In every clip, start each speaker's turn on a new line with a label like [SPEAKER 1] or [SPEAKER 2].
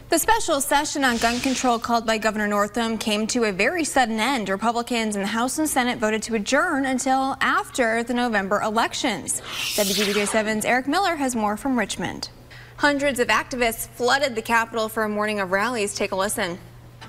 [SPEAKER 1] The special session on gun control called by Governor Northam came to a very sudden end. Republicans in the House and Senate voted to adjourn until after the November elections. WDBJ7's Eric Miller has more from Richmond. Hundreds of activists flooded the Capitol for a morning of rallies. Take a listen.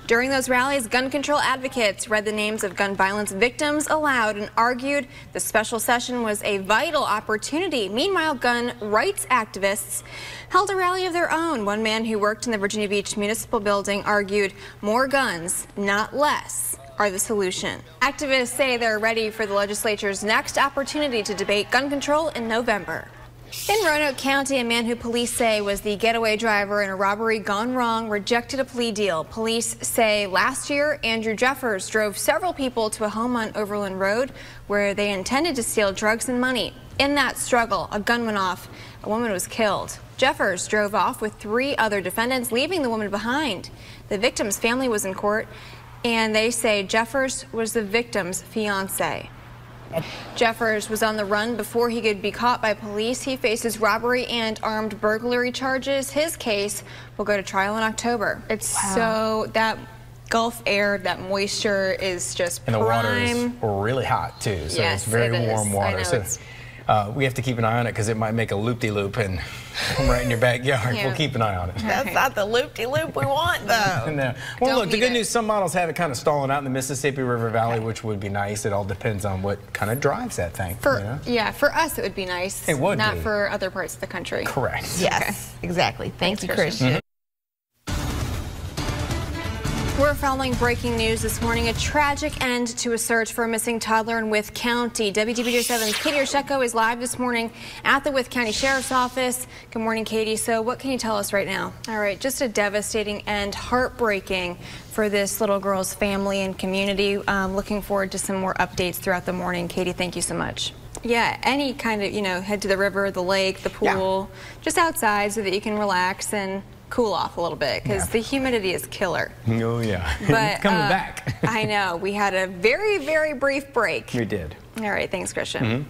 [SPEAKER 1] During those rallies, gun control advocates read the names of gun violence victims aloud and argued the special session was a vital opportunity. Meanwhile, gun rights activists held a rally of their own. One man who worked in the Virginia Beach Municipal Building argued more guns, not less, are the solution. Activists say they're ready for the legislature's next opportunity to debate gun control in November. In Roanoke County, a man who police say was the getaway driver in a robbery gone wrong rejected a plea deal. Police say last year, Andrew Jeffers drove several people to a home on Overland Road where they intended to steal drugs and money. In that struggle, a gun went off. A woman was killed. Jeffers drove off with 3 other defendants, leaving the woman behind. The victim's family was in court, and they say Jeffers was the victim's fiance. Jeffers was on the run before he could be caught by police. He faces robbery and armed burglary charges. His case will go to trial in October. It's so that Gulf air, that moisture is just prime.
[SPEAKER 2] And the waters are really hot too, so
[SPEAKER 1] yes,
[SPEAKER 2] it's very warm water. So we have to keep an eye on it because it might make a loop-de-loop and come right in your backyard. Yeah. We'll keep an eye on it.
[SPEAKER 3] That's not the loop-de-loop we want, though.
[SPEAKER 2] No. Well, look, the good news, some models have it kind of stalling out in the Mississippi River Valley, which would be nice. It all depends on what kind of drives that thing.
[SPEAKER 1] Yeah, for us it would be nice.
[SPEAKER 2] It would
[SPEAKER 1] not
[SPEAKER 2] be.
[SPEAKER 1] for other parts of the country.
[SPEAKER 2] Correct.
[SPEAKER 3] Yes, exactly. Thank you, Christian.
[SPEAKER 1] We're following breaking news this morning. A tragic end to a search for a missing toddler in Wythe County. WDBJ7's Katie Orsheko is live this morning at the Wythe County Sheriff's Office. Good morning, Katie. So what can you tell us right now? All right, just a devastating end, heartbreaking for this little girl's family and community. Looking forward to some more updates throughout the morning. Katie, thank you so much. Yeah, any kind of, head to the river, the lake, the pool, just outside so that you can relax and cool off a little bit because the humidity is killer.
[SPEAKER 2] Oh yeah,
[SPEAKER 1] but
[SPEAKER 2] it's coming back.
[SPEAKER 1] I know. We had a very, very brief break.
[SPEAKER 2] We did.
[SPEAKER 1] All right, thanks, Christian.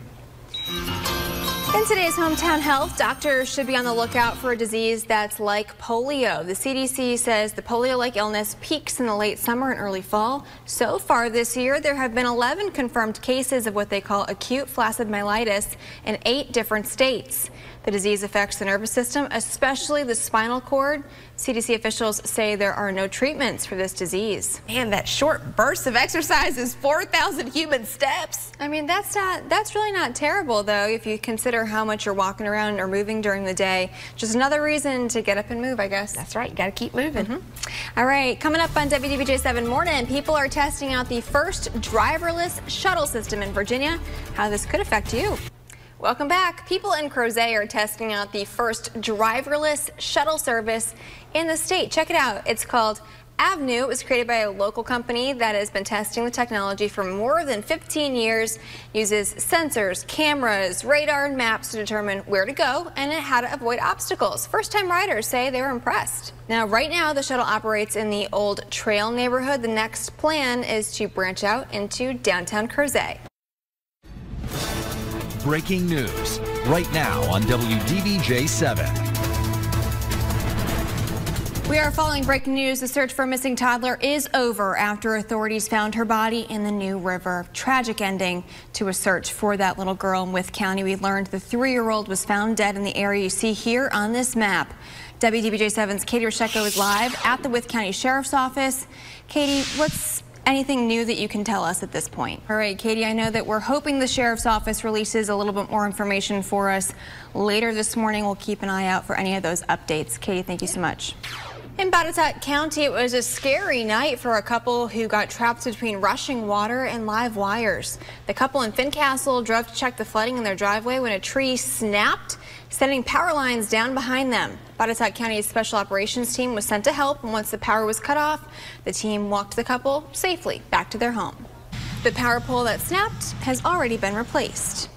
[SPEAKER 1] In today's Hometown Health, doctors should be on the lookout for a disease that's like polio. The CDC says the polio-like illness peaks in the late summer and early fall. So far this year, there have been 11 confirmed cases of what they call acute flaccid myelitis in 8 different states. The disease affects the nervous system, especially the spinal cord. CDC officials say there are no treatments for this disease.
[SPEAKER 3] Man, that short burst of exercise is 4,000 human steps.
[SPEAKER 1] I mean, that's really not terrible, though, if you consider how much you're walking around or moving during the day. Just another reason to get up and move, I guess.
[SPEAKER 3] That's right. You got to keep moving.
[SPEAKER 1] All right, coming up on WDBJ7 Morning, people are testing out the first driverless shuttle system in Virginia. How this could affect you. Welcome back. People in Crozet are testing out the first driverless shuttle service in the state. Check it out. It's called Avenue. It was created by a local company that has been testing the technology for more than 15 years. Uses sensors, cameras, radar, and maps to determine where to go and how to avoid obstacles. First-time riders say they were impressed. Now, right now, the shuttle operates in the Old Trail neighborhood. The next plan is to branch out into downtown Crozet.
[SPEAKER 4] Breaking news right now on WDBJ7.
[SPEAKER 1] We are following breaking news. The search for a missing toddler is over after authorities found her body in the New River. Tragic ending to a search for that little girl in Wythe County. We learned the 3-year-old was found dead in the area you see here on this map. WDBJ7's Katie Orsheko is live at the Wythe County Sheriff's Office. Katie, what's anything new that you can tell us at this point? All right, Katie, I know that we're hoping the Sheriff's Office releases a little bit more information for us later this morning. We'll keep an eye out for any of those updates. Katie, thank you so much. In Botetourt County, it was a scary night for a couple who got trapped between rushing water and live wires. The couple in Fincastle drove to check the flooding in their driveway when a tree snapped, sending power lines down behind them. Botetourt County's special operations team was sent to help, and once the power was cut off, the team walked the couple safely back to their home. The power pole that snapped has already been replaced.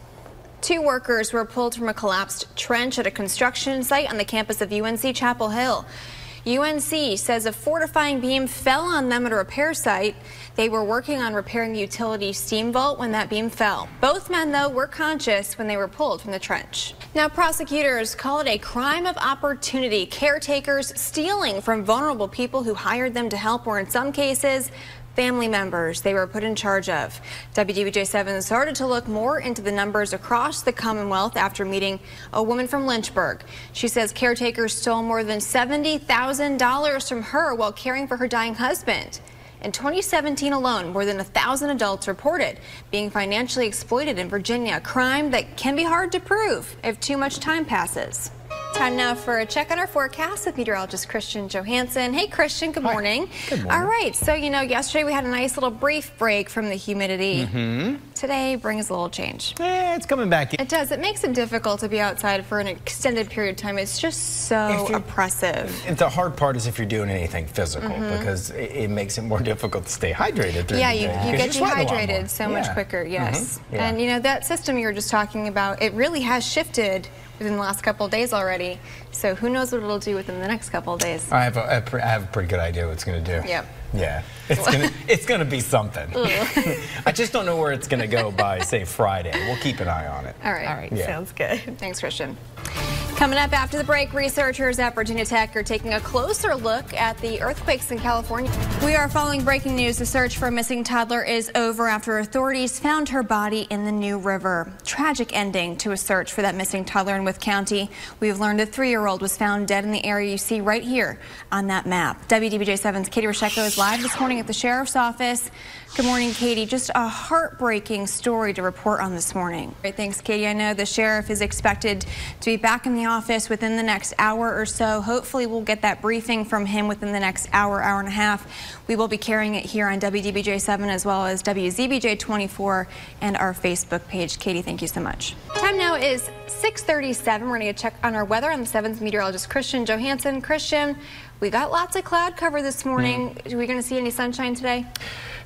[SPEAKER 1] 2 workers were pulled from a collapsed trench at a construction site on the campus of UNC Chapel Hill. UNC says a fortifying beam fell on them at a repair site. They were working on repairing a utility steam vault when that beam fell. Both men, though, were conscious when they were pulled from the trench. Now, prosecutors call it a crime of opportunity. Caretakers stealing from vulnerable people who hired them to help, or in some cases, family members they were put in charge of. WDBJ7 started to look more into the numbers across the Commonwealth after meeting a woman from Lynchburg. She says caretakers stole more than $70,000 from her while caring for her dying husband. In 2017 alone, more than 1,000 adults reported being financially exploited in Virginia, a crime that can be hard to prove if too much time passes. Time now for a check on our forecast with meteorologist Christian Johansson. Hey, Christian, good morning.
[SPEAKER 2] Good morning.
[SPEAKER 1] All right, so yesterday we had a nice little brief break from the humidity. Today brings a little change.
[SPEAKER 2] It's coming back.
[SPEAKER 1] It does. It makes it difficult to be outside for an extended period of time. It's just so oppressive.
[SPEAKER 2] The hard part is if you're doing anything physical, because it makes it more difficult to stay hydrated during the day.
[SPEAKER 1] Yeah, you get dehydrated so much quicker, yes.
[SPEAKER 2] Yeah.
[SPEAKER 1] And that system you were just talking about, it really has shifted within the last couple of days already. So who knows what it'll do within the next couple of days.
[SPEAKER 2] I have a pretty good idea what it's going to do.
[SPEAKER 1] Yep.
[SPEAKER 2] Yeah, it's gonna be something. I just don't know where it's gonna go by, say, Friday. We'll keep an eye on it.
[SPEAKER 1] All right.
[SPEAKER 3] All right,
[SPEAKER 2] Yeah.
[SPEAKER 3] sounds good.
[SPEAKER 1] Thanks, Christian. Coming up after the break, researchers at Virginia Tech are taking a closer look at the earthquakes in California. We are following breaking news. The search for a missing toddler is over after authorities found her body in the New River. Tragic ending to a search for that missing toddler in Wythe County. We've learned a 3-year-old was found dead in the area you see right here on that map. WDBJ7's Katie Rosheko is live this morning at the sheriff's office. Good morning, Katie. Just a heartbreaking story to report on this morning. Great, thanks, Katie. I know the sheriff is expected to be back in the office within the next hour or so. Hopefully we'll get that briefing from him within the next hour and a half. We will be carrying it here on WDBJ7 as well as WZBJ24 and our Facebook page. Katie, thank you so much. Time now is 6:37. We're going to get a check on our weather on the 7's meteorologist Christian Johansson. Christian, we got lots of cloud cover this morning. Are we going to see any sunshine today?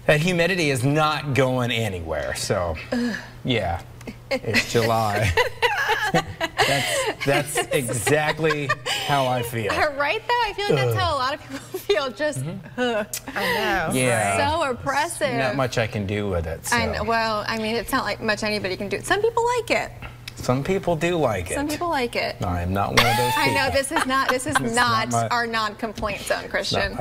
[SPEAKER 2] That humidity is not going anywhere, so yeah, it's July. that's exactly how I feel.
[SPEAKER 1] Right, though? I feel like that's how a lot of people feel. Just,
[SPEAKER 3] I know.
[SPEAKER 2] Yeah.
[SPEAKER 1] so oppressive.
[SPEAKER 2] Not much I can do with it. So.
[SPEAKER 1] I know, well, I mean, it's not like much anybody can do. Some people like it.
[SPEAKER 2] Some people do like it.
[SPEAKER 1] Some people like it.
[SPEAKER 2] I am not one of those people.
[SPEAKER 1] I know this is not
[SPEAKER 2] not
[SPEAKER 1] our non-complaint zone, Christian.
[SPEAKER 2] Not